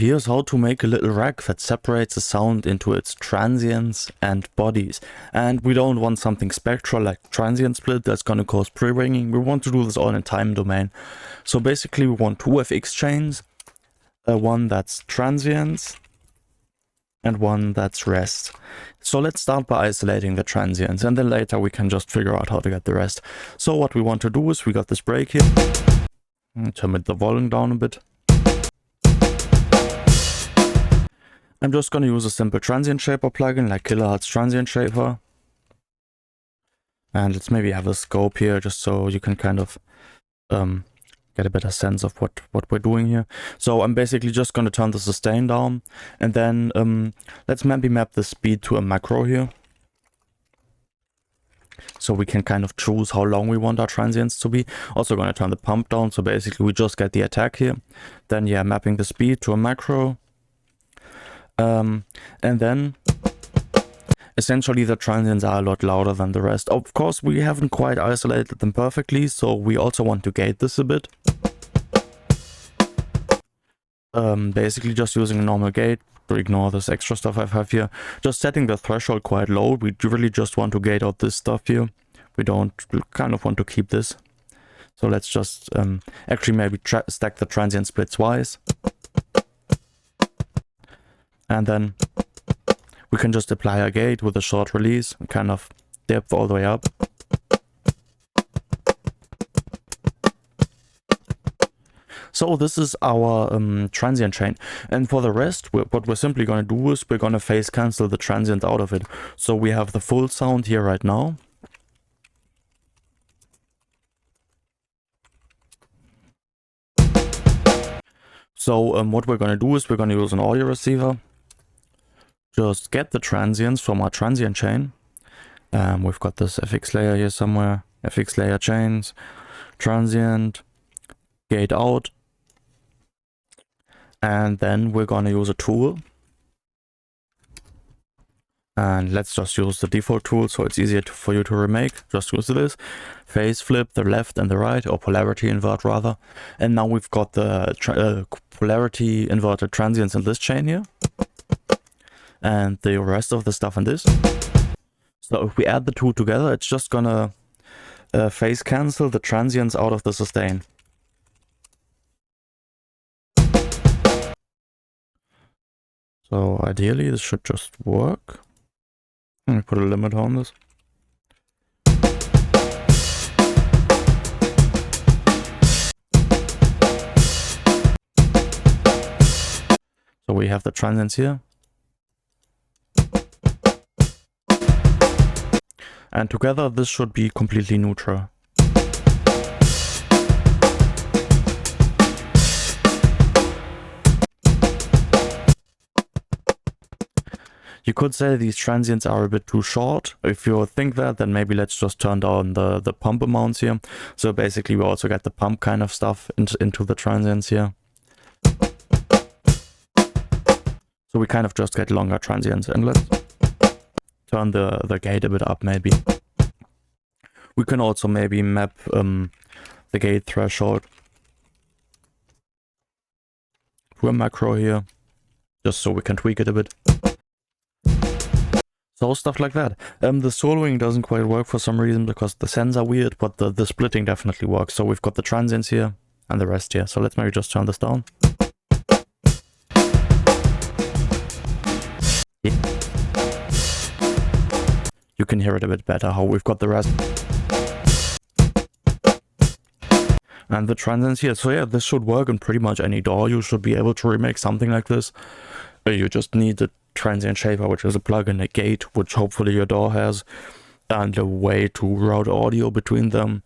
here's how to make a little rack that separates the sound into its transients and bodies. And we don't want something spectral like transient split that's gonna cause pre-ringing. We want to do this all in time domain. So basically we want two FX chains, one that's transients and one that's rest. So let's start by isolating the transients, and then later we can just figure out how to get the rest. So what we want to do is we got this break here. Turn the volume down a bit. I'm just going to use a simple transient shaper plugin like Kilohertz Transient Shaper. And let's maybe have a scope here just so you can kind of get a better sense of what we're doing here. So I'm basically just going to turn the sustain down, and then let's maybe map the speed to a macro here. So we can kind of choose how long we want our transients to be. Also going to turn the pump down, so basically we just get the attack here. Then yeah, mapping the speed to a macro. And then essentially the transients are a lot louder than the rest. Of course we haven't quite isolated them perfectly, so we also want to gate this a bit. Basically just using a normal gate. Ignore this extra stuff I have here. Just setting the threshold quite low. We really just want to gate out this stuff here. We don't kind of want to keep this. So let's just actually maybe stack the transient split twice. And then we can just apply a gate with a short release and kind of dip all the way up. So this is our transient chain, and for the rest, what we're simply going to do is we're going to phase cancel the transient out of it. So we have the full sound here right now. So what we're going to do is we're going to use an audio receiver. Just get the transients from our transient chain. We've got this FX layer here somewhere. FX layer chains, transient, gate out. And then we're going to use a tool. And let's just use the default tool so it's easier for you to remake. Just use this. Phase flip the left and the right, or polarity invert rather. And now we've got the polarity inverted transients in this chain here. And the rest of the stuff in this. So if we add the two together, it's just gonna phase cancel the transients out of the sustain. So ideally this should just work. Let me put a limit on this. So we have the transients here. And together this should be completely neutral. You could say these transients are a bit too short. If you think that, then maybe let's just turn down the pump amounts here. So basically we also get the pump kind of stuff into the transients here. So we kind of just get longer transients, and let's turn the gate a bit up maybe. We can also maybe map the gate threshold to a macro here, just so we can tweak it a bit. So stuff like that. The soloing doesn't quite work for some reason because the sends are weird, but the splitting definitely works. So we've got the transients here and the rest here. So let's maybe just turn this down. Yeah. You can hear it a bit better how we've got the rest. And the transients here. So yeah, this should work in pretty much any DAW. You should be able to remake something like this. You just need the Transient Shaper, which is a plugin, a gate, which hopefully your DAW has, and a way to route audio between them,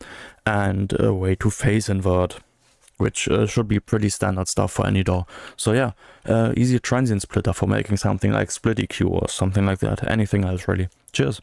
and a way to phase invert, which should be pretty standard stuff for any DAW. So yeah, easy transient splitter for making something like split EQ or something like that. Anything else really. Cheers.